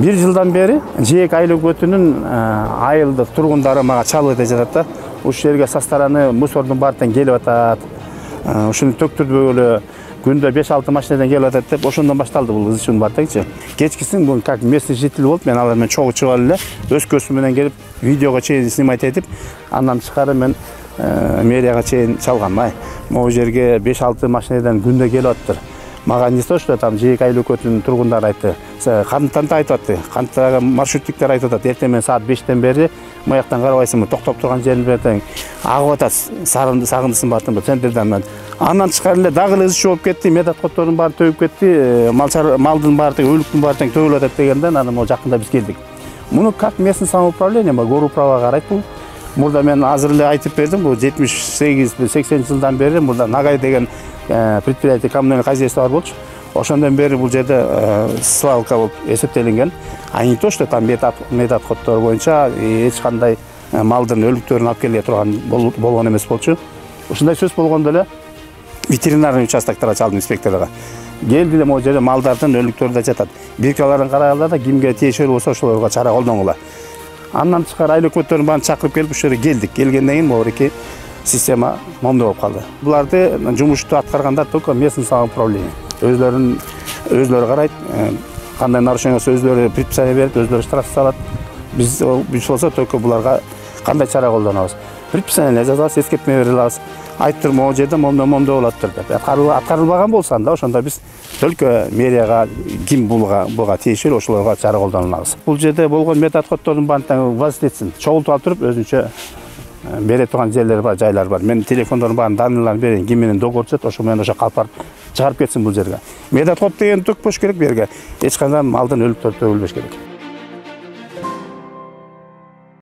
1 жылдан бери Жээк айыл өкмөтүнүн айылдык тургундары мага чалып өтө жатат да. Ушул жерге со стороны мусордун баардыгын келип атат. Ушуну төктүрбөгөлө күндө 5-6 машинадан келип атат деп ошондон башталды бул ишин баардыгычы. Кечкисин бул как местный житель болуп, мен алар менен чогуу чыгып эле өз көзүм менен келип видеого чейин снимать этип, андан тышкары мен мэрияга чейин чалгам. Могу жерге 5-6 машинадан күндө келип атыптыр. Мага не то, что там Жээк айыл өкмөтүнүн тургундары айтты. Кантанта айтып атты. Кантага маршруттиктер айтып атат. Эртең менен саат 5-тен бери маяктан карабайсыңбы, токтоп турган жерин тең агып атат. Сагындысын бартын центрден. Андан тышкары эле дагы эле иш болуп кетти. Медат коттордун баары төйүп кетти. Малдын баары, өлүктүн баары тең төөлүп атат дегенден анан могу жакында биз келдик. Муну как местный самоуправление, горуправа карайт бул. Мурда мен азыр эле айтып бердим, бул 78-80 жылдан бери мурда Нагай деген предприятие, коммунальный хозяйство бар болчу. Ошондон бери бул жерде свалка болуп эсептелинген. А не то, что там метод коттор боюнча эч кандай малдын өлүктөрүн алып келе турган болгон эмес болчу. Ушундай сөз болгондо эле ветеринарный участокторго чалдым, инспекторго. Келди эле могу жерде малдардын өлүктөрү да жатат. Биркаларын карагыла да кимге тиешелүү болсо ошолорго чара колдонгула. Андан тышкары айыл өкмөттөрүн баарын чакырып келип ушул жерге келдик. Келгенден кийин могу система момдо болуп калды. Буларды жумушту аткаргандар только местный самоуправление. Өзлөрү карайт, кандай нарушение болсо өзлөрү предписание берет, өзлөрү штраф салат. Биз болсо только буларга кандай чара колдонобуз. Предписание жазабыз, эскертме бере алабыз. Айтып тур могу жерде момдо болоттур деп. Аткарылбаган болсо анда ошондо биз только мэрияга ким буга тиешелүү ошолорго чара колдонобуз. Бул жерде болгон методкоттордун баарын вазит этсин. Чогултуп алып туруп өзүнчө бере турган жерлер бар, жайлар бар. Мен телефондордун баарын данныйларын берейин, ким менен договор түзөт, ошо менен ошо калп барып чыгарып кетсин бул жерге. Медоткоп деген төкпөш керек берге. Эч кандай малдын өлүктөрү төгүлбөш керек.